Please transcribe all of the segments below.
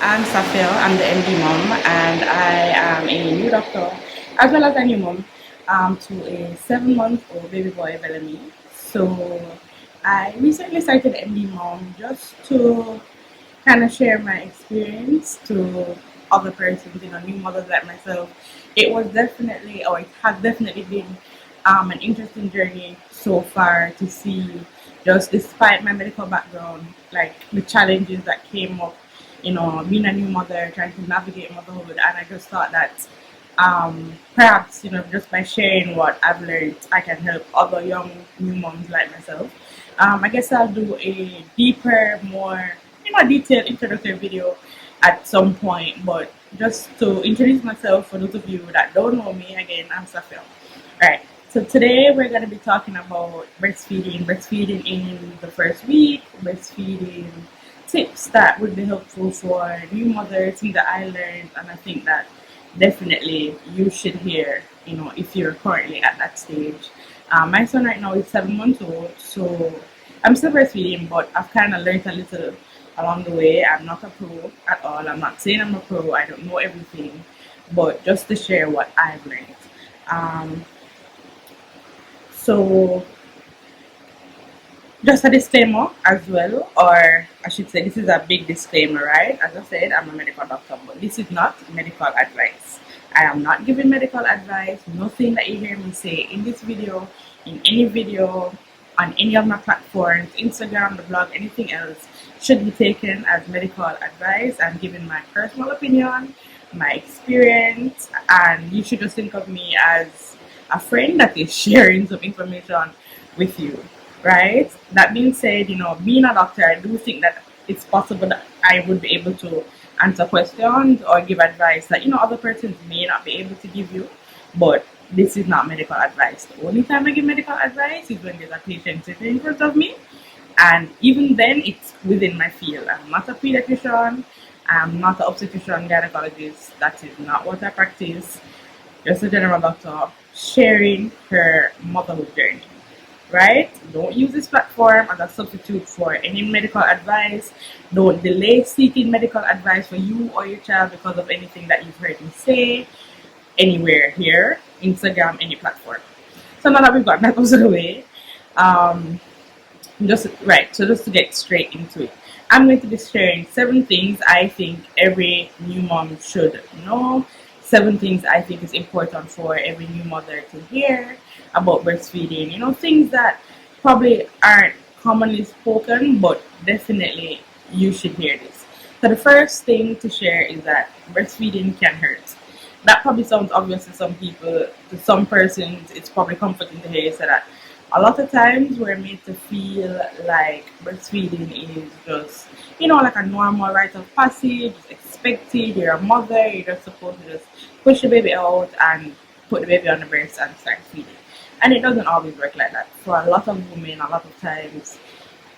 I'm Safiya, I'm the MD mom, and I am a new doctor as well as a new mom to a 7 month old baby boy, Bellamy. So I recently started MD mom just to kind of share my experience to other persons, new mothers like myself. It was definitely, or it has definitely been an interesting journey so far to see, just despite my medical background, like the challenges that came up, being a new mother, trying to navigate motherhood. And I just thought that perhaps, just by sharing what I've learned, I can help other young new moms like myself. I guess I'll do a deeper, more detailed introductory video at some point, but just to introduce myself for those of you that don't know me, again, I'm Safiya. Alright, so today we're going to be talking about breastfeeding in the first week, breastfeeding tips that would be helpful for new mothers, things that I learned, and I think that definitely you should hear, if you're currently at that stage. My son right now is 7 months old, so I'm still breastfeeding, but I've kind of learned a little along the way. I'm not a pro at all. I'm not saying I'm a pro. I don't know everything, but just to share what I've learned. Um, so just a disclaimer as well, or I should say this is a big disclaimer, right? As I said, I'm a medical doctor, but this is not medical advice. I am not giving medical advice. Nothing that you hear me say in this video, in any video, on any of my platforms, Instagram, the blog, anything else, should be taken as medical advice. I'm giving my personal opinion, my experience, and you should just think of me as a friend that is sharing some information with you, right? That being said, being a doctor, I do think that it's possible that I would be able to answer questions or give advice that, other persons may not be able to give you, but this is not medical advice. The only time I give medical advice is when there's a patient sitting in front of me, and even then, it's within my field. I'm not a pediatrician, I'm not an obstetrician gynecologist. That is not what I practice. Just a general doctor sharing her motherhood journey, right? Don't use this platform as a substitute for any medical advice. Don't delay seeking medical advice for you or your child because of anything that you've heard me say anywhere here, Instagram, any platform. So now that we've got that out of the way, just to get straight into it, I'm going to be sharing 7 things I think every new mom should know, 7 things I think is important for every new mother to hear about breastfeeding. Things that probably aren't commonly spoken, but definitely you should hear this. So the first thing to share is that breastfeeding can hurt. That probably sounds obvious to some people. To some persons, it's probably comforting to hear you say that. A lot of times we're made to feel like breastfeeding is just, like a normal rite of passage, it's expected, you're a mother, you're just supposed to just push the baby out and put the baby on the breast and start feeding. And it doesn't always work like that. For a lot of women, a lot of times,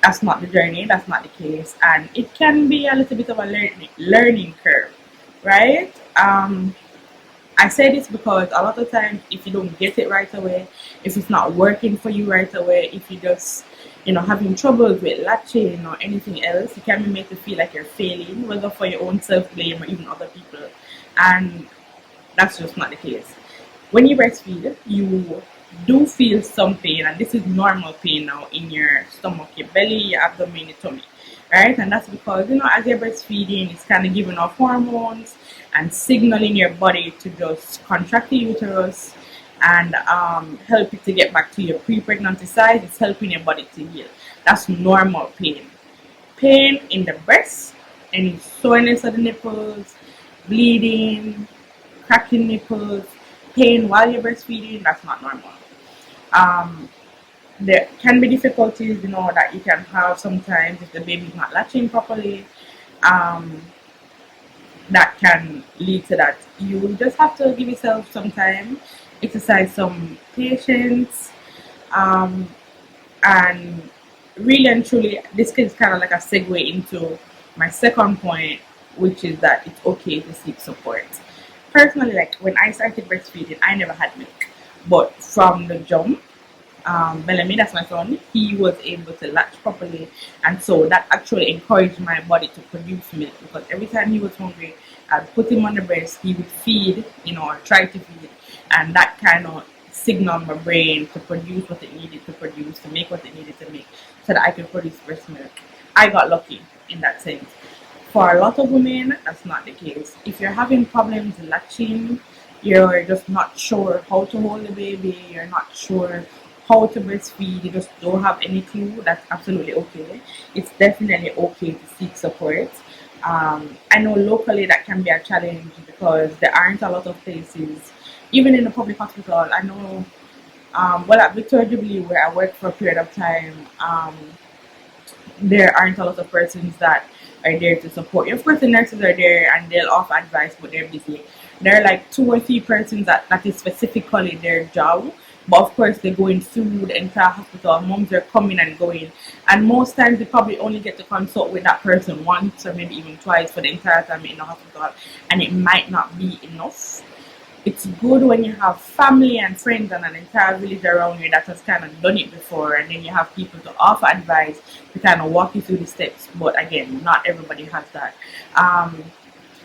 that's not the journey, that's not the case, and it can be a little bit of a learning curve, right? I say this because a lot of times, if you don't get it right away, if it's not working for you right away, if you just, having troubles with latching or anything else, it can be made to feel like you're failing, whether for your own self-blame or even other people. And that's just not the case. When you breastfeed, you do feel some pain, and this is normal pain now in your stomach, your belly, your abdomen, your tummy, right? And that's because, as you're breastfeeding, it's kind of giving off hormones and signaling your body to just contract the uterus and help it to get back to your pre-pregnancy size. It's helping your body to heal. That's normal pain. Pain in the breast, any soreness of the nipples, bleeding, cracking nipples, pain while you're breastfeeding, that's not normal. There can be difficulties, that you can have sometimes if the baby's not latching properly. That can lead to that. You just have to give yourself some time, exercise some patience, and really and truly, this is kind of like a segue into my second point, which is that it's okay to seek support. Personally, like when I started breastfeeding, I never had milk, but from the jump, Bellamy, that's my son, he was able to latch properly, and so that actually encouraged my body to produce milk, because every time he was hungry, I'd put him on the breast, he would feed, or try to feed, and that kind of signaled my brain to produce what it needed to produce, to make what it needed to make, so that I could produce breast milk. I got lucky in that sense. For a lot of women, that's not the case. If you're having problems latching, you're just not sure how to hold the baby, you're not sure how to breastfeed, you just don't have any clue, that's absolutely okay. It's definitely okay to seek support. I know locally that can be a challenge because there aren't a lot of places, even in the public hospital. I know, well, at Victoria Jubilee, where I worked for a period of time, there aren't a lot of persons that are there to support you. Of course, the nurses are there and they'll offer advice, but they're busy. There are like 2 or 3 persons that is specifically their job. But of course, they go in through the entire hospital. Moms are coming and going. And most times, they probably only get to consult with that person once or maybe even twice for the entire time in the hospital. And it might not be enough. It's good when you have family and friends and an entire village around you that has kind of done it before, and then you have people to offer advice to kind of walk you through the steps. But again, not everybody has that.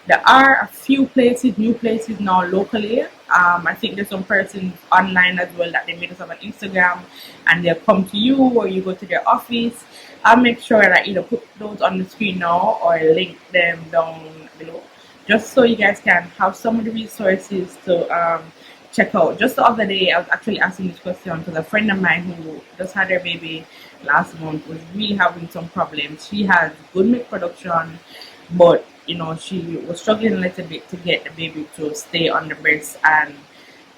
There are a few places, new places now locally. I think there's some persons online as well that they made us have an Instagram, and they'll come to you or you go to their office. I'll make sure that I either put those on the screen now or link them down below, just so you guys can have some of the resources to check out. Just the other day, I was actually asking this question because a friend of mine who just had her baby last month was really having some problems. She has good milk production, but she was struggling a little bit to get the baby to stay on the breast, and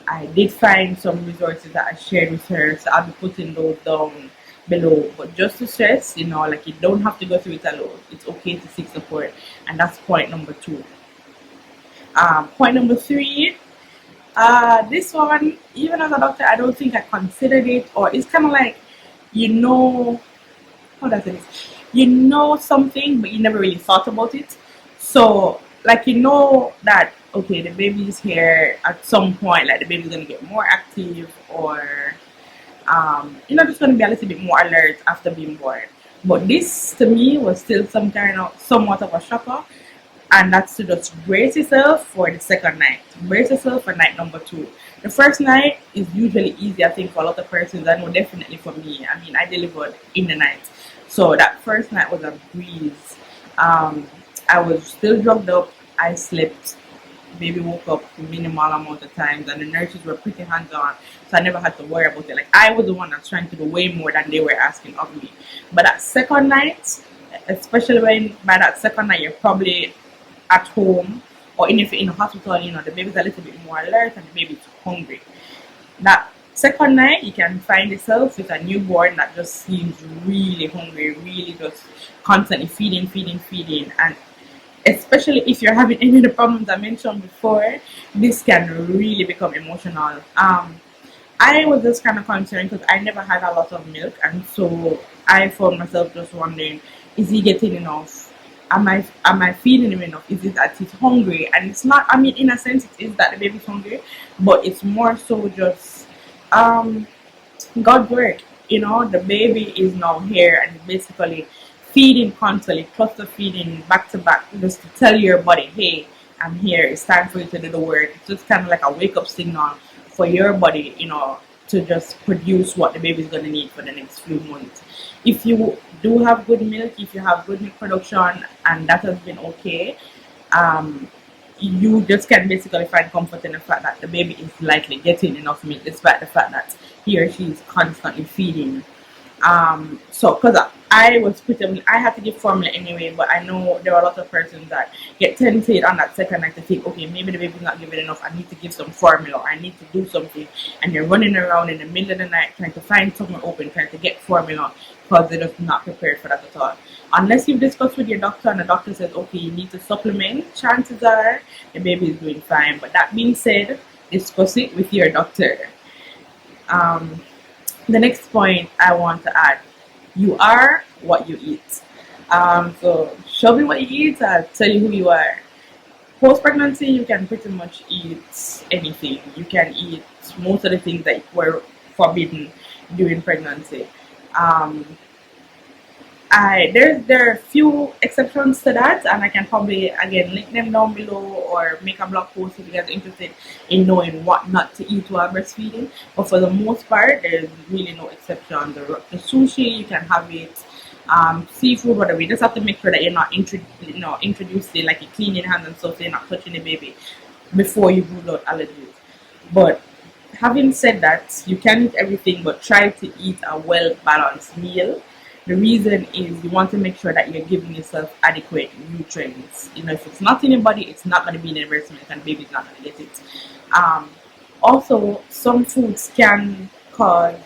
I did find some resources that I shared with her, so I'll be putting those down below. But just to stress, like, you don't have to go through it alone. It's okay to seek support, and that's point number 2. Point number 3, this one, even as a doctor, I don't think I considered it, or it's kind of like, how does it? You know something, but you never really thought about it. So, like, that, okay, the baby is here at some point, like, the baby's going to get more active, or, just going to be a little bit more alert after being born. But this, to me, was still somewhat of a shocker. And that's to just brace yourself for the second night. Brace yourself for night number 2. The first night is usually easy, I think, for a lot of persons. I know definitely for me. I mean, I delivered in the night. So that first night was a breeze. I was still drugged up. I slept. Baby woke up a minimal amount of times, and the nurses were pretty hands-on, so I never had to worry about it. Like, I was the one that's trying to do way more than they were asking of me. But that second night, especially when by that second night you're probably at home, or even if you're in a hospital, the baby's a little bit more alert and the baby's hungry. That second night, you can find yourself with a newborn that just seems really hungry, really just constantly feeding, and especially if you're having any of the problems I mentioned before, this can really become emotional. I was just kind of concerned because I never had a lot of milk, and so I found myself just wondering, is he getting enough? Am I feeding him enough? Is it that he's hungry? And it's not, I mean, in a sense, it is that the baby's hungry, but it's more so just God's work. The baby is now here and basically feeding constantly, cluster feeding back to back, just to tell your body, hey, I'm here. It's time for you to do the work. It's just kind of like a wake up signal for your body, to just produce what the baby's going to need for the next few months. If you do have good milk, if you have good milk production, and that has been okay, you just can basically find comfort in the fact that the baby is likely getting enough milk, despite the fact that he or she is constantly feeding. So because I had to give formula anyway, but I know there are a lot of persons that get tempted on that second night to think, okay, maybe the baby's not giving enough, I need to give some formula, I need to do something, and you're running around in the middle of the night trying to find somewhere open, trying to get formula, because they're just not prepared for that at all. Unless you've discussed with your doctor and the doctor says, okay, you need to supplement, chances are the baby is doing fine. But that being said, discuss it with your doctor. The next point I want to add, you are what you eat. So show me what you eat, I'll tell you who you are. Post-pregnancy, you can pretty much eat anything. You can eat most of the things that were forbidden during pregnancy. Um, there are a few exceptions to that, and I can probably again link them down below or make a blog post if you guys are interested in knowing what not to eat while breastfeeding. But for the most part, there's really no exception. The sushi, you can have it, seafood, whatever. You just have to make sure that you're not introducing, like you clean your hands and stuff, so you're not touching the baby before you rule out allergies. But having said that, you can eat everything, but try to eat a well balanced meal. The reason is you want to make sure that you're giving yourself adequate nutrients. If it's not in your body, it's not going to be in the breast milk, and baby's not going to get it. Um, Also, some foods can cause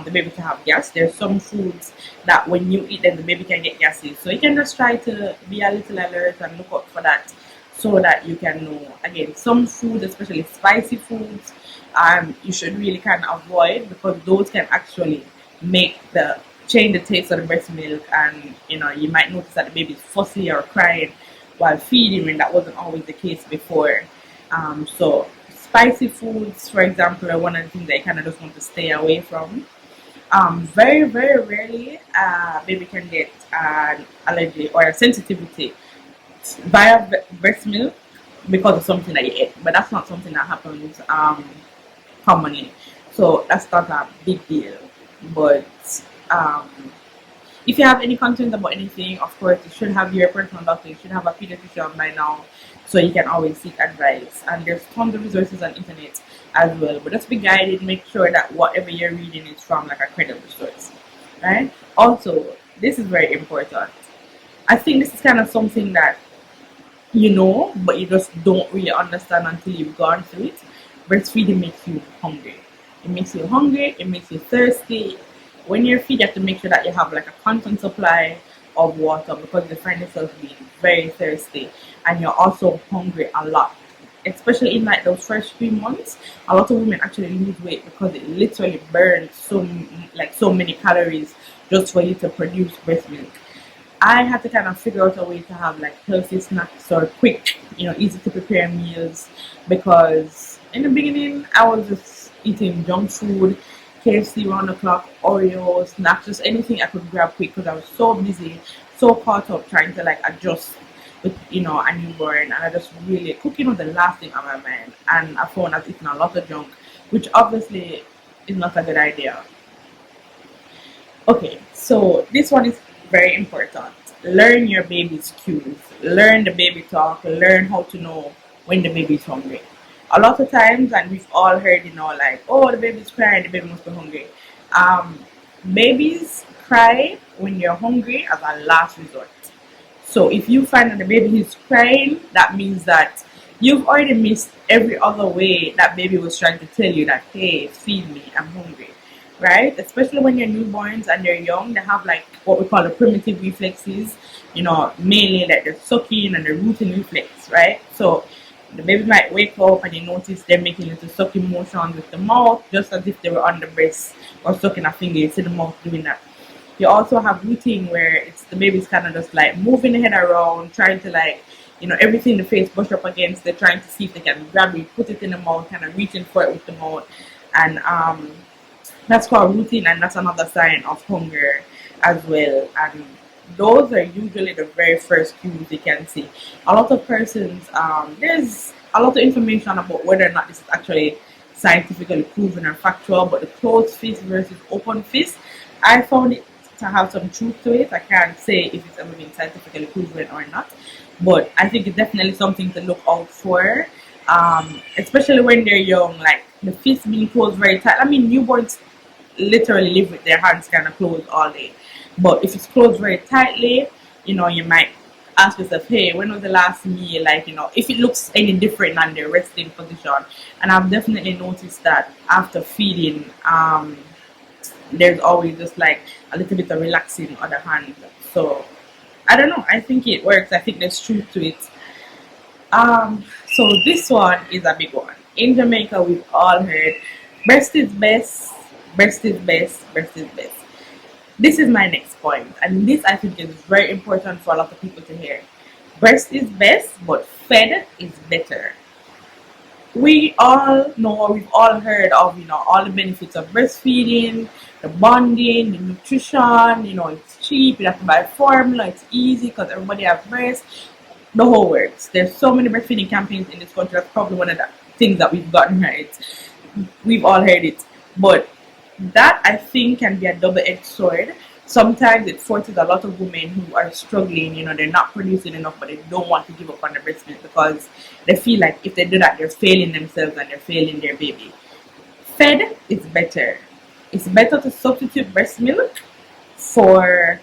the baby to have gas. There's some foods that when you eat them, the baby can get gases. So you can just try to be a little alert and look out for that, so that you can know. Again, some foods, especially spicy foods, you should really kind of avoid, because those can actually change the taste of the breast milk, and you might notice that the baby is fussy or crying while feeding, when that wasn't always the case before. So spicy foods, for example, are one of the things that you kind of just want to stay away from. Very, very rarely, baby can get an allergy or a sensitivity via breast milk because of something that you ate, but that's not something that happens commonly. So that's not a big deal. But um, if you have any concerns about anything, of course, you should have your personal doctor. You should have a pediatrician by now, so you can always seek advice. And there's tons of resources on the internet as well. But just be guided. Make sure that whatever you're reading is from like a credible source, right? Also, this is very important. I think this is kind of something that but you just don't really understand until you've gone through it. Breastfeeding makes you hungry. It makes you hungry. It makes you thirsty. When you're feed, you have to make sure that you have like a constant supply of water, because you find yourself being very thirsty, and you're also hungry a lot. Especially in like those first 3 months, a lot of women actually lose weight because it literally burns so many calories just for you to produce breast milk. I had to kind of figure out a way to have like healthy snacks or quick, easy to prepare meals, because in the beginning I was just eating junk food, KFC round the clock, Oreos, snacks, just anything I could grab quick, because I was so busy, so caught up trying to like adjust with a newborn, and I just really cooking was the last thing on my mind, and I found I was eating a lot of junk, which obviously is not a good idea. Okay, so this one is very important. Learn your baby's cues. Learn the baby talk. Learn how to know when the baby is hungry. A lot of times, and we've all heard, like, oh, the baby's crying, the baby must be hungry. Babies cry when you're hungry as a last resort. So if you find that the baby is crying, that means that you've already missed every other way that baby was trying to tell you that, hey, feed me, I'm hungry. Right? Especially when you're newborns and they're young, they have like what we call the primitive reflexes, mainly like the sucking and the rooting reflex, right? So the baby might wake up and you notice they're making little sucking motions with the mouth, just as if they were on the breast or sucking a finger. You see the mouth doing that. You also have rooting, where it's the baby's kind of just like moving the head around, trying to like, everything the face brush up against, they're trying to see if they can grab it, put it in the mouth, kind of reaching for it with the mouth. And that's called routine, and that's another sign of hunger as well. And those are usually the very first cues you can see. A lot of persons, there's a lot of information about whether or not this is actually scientifically proven or factual, but the closed fist versus open fist, I found it to have some truth to it. I can't say if it's ever been scientifically proven or not, but I think it's definitely something to look out for, especially when they're young. Like the fist being closed very tight. I mean, newborns literally live with their hands kind of closed all day, but if it's closed very tightly, you might ask yourself, hey, when was the last meal, like, if it looks any different than the resting position. And I've definitely noticed that after feeding, there's always just like a little bit of relaxing on the hand. So I don't know, I think it works. I think there's truth to it. So this one is a big one. In Jamaica, we've all heard breast is best, breast is best, breast is best. This is my next point, and this I think is very important for a lot of people to hear. Breast is best, but fed is better. we all know, we've all heard of, all the benefits of breastfeeding, the bonding, the nutrition, it's cheap, you don't have to buy formula, it's easy because everybody has breasts, the whole works. There's so many breastfeeding campaigns in this country, that's probably one of the things that we've gotten right. We've all heard it. But that, I think, can be a double-edged sword. Sometimes it forces a lot of women who are struggling, they're not producing enough, but they don't want to give up on the breast milk because they feel like if they do that, they're failing themselves and they're failing their baby. Fed is better. It's better to substitute breast milk for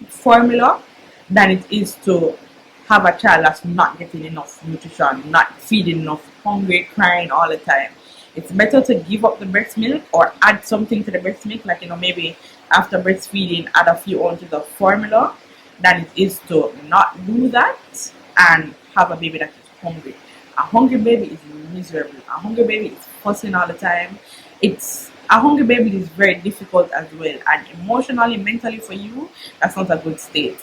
formula than it is to have a child that's not getting enough nutrition, not feeding enough, hungry, crying all the time. It's better to give up the breast milk or add something to the breast milk, like maybe after breastfeeding add a few ounces of formula, than it is to not do that and have a baby that is hungry. A hungry baby is miserable. A hungry baby is fussing all the time. A hungry baby is very difficult as well, and emotionally, mentally for you, that's not a good state.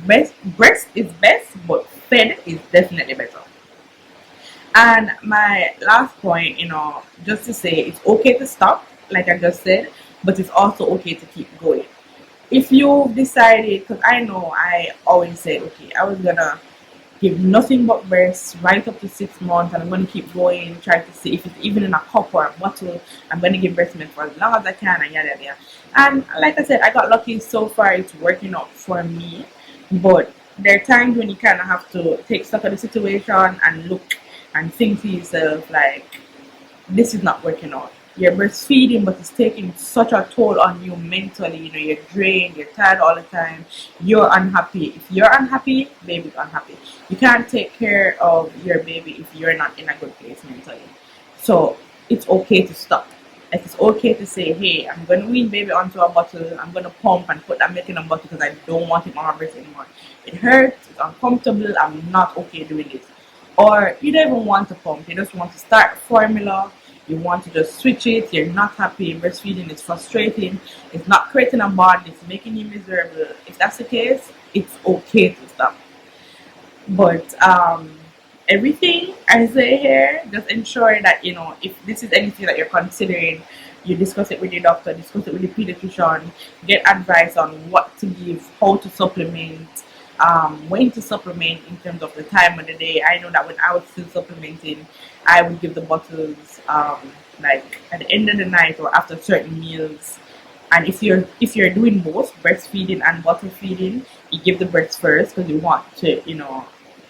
Breast is best, but fed is definitely better. And my last point, just to say it's okay to stop, like I just said, but it's also okay to keep going. If you've decided, because I know I always say, okay, I was gonna give nothing but breast right up to 6 months, and I'm gonna keep going, try to see if it's even in a cup or a bottle, I'm gonna give breast milk for as long as I can, and yada yada. And like I said, I got lucky so far, it's working out for me. But there are times when you kind of have to take stock of the situation and look and think to yourself, like, this is not working out. You're breastfeeding, but it's taking such a toll on you mentally. You're drained, you're tired all the time, you're unhappy. If you're unhappy, baby's unhappy. You can't take care of your baby if you're not in a good place mentally. So it's okay to stop. Like, it's okay to say, hey, I'm going to wean baby onto a bottle, I'm going to pump and put that milk in a bottle because I don't want it on my breast anymore. It hurts, it's uncomfortable, I'm not okay doing this. Or you don't even want to pump, you just want to start formula, you want to just switch it, you're not happy, breastfeeding is frustrating, it's not creating a bond, it's making you miserable. If that's the case, it's okay to stop. But everything I say here, just ensure that, if this is anything that you're considering, you discuss it with your doctor, discuss it with the pediatrician, get advice on what to give, how to supplement, when to supplement in terms of the time of the day. I know that when I was still supplementing, I would give the bottles like at the end of the night or after certain meals. And if you're doing both breastfeeding and bottle feeding, you give the breast first because you want to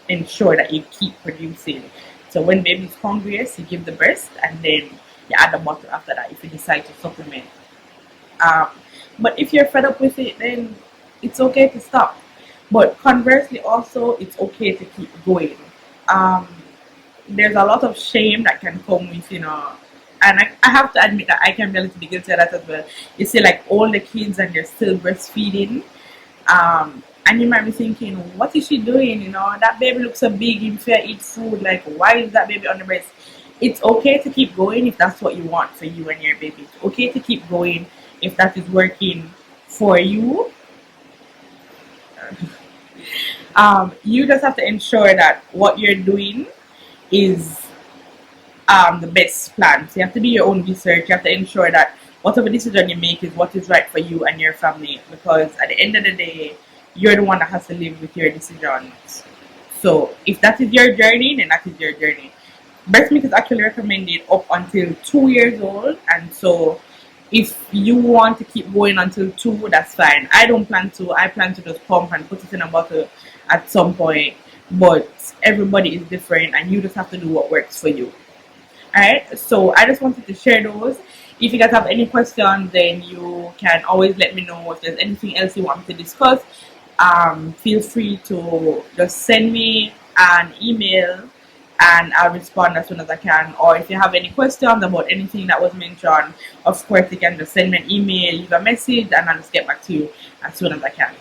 ensure that you keep producing. So when baby's hungriest, you give the breast and then you add the bottle after that if you decide to supplement. But if you're fed up with it, then it's okay to stop. But conversely, also, it's okay to keep going. There's a lot of shame that can come with, and I have to admit that I can be a little bit guilty of that as well. You see, like, all the kids and they're still breastfeeding. And you might be thinking, what is she doing? That baby looks so big, if you eat food, like, why is that baby on the breast? It's okay to keep going if that's what you want for you and your baby. It's okay to keep going if that is working for you. You just have to ensure that what you're doing is the best plan. So you have to do your own research. You have to ensure that whatever decision you make is what is right for you and your family, because at the end of the day, you're the one that has to live with your decisions. So if that is your journey, then that is your journey. Breast milk is actually recommended up until 2 years old, and so if you want to keep going until 2, that's fine. I don't plan to. I plan to just pump and put it in a bottle at some point, but everybody is different and you just have to do what works for you. Alright, so I just wanted to share those. If you guys have any questions, then you can always let me know. If there's anything else you want me to discuss, feel free to just send me an email and I'll respond as soon as I can. Or if you have any questions about anything that was mentioned, of course you can just send me an email, leave a message, and I'll just get back to you as soon as I can.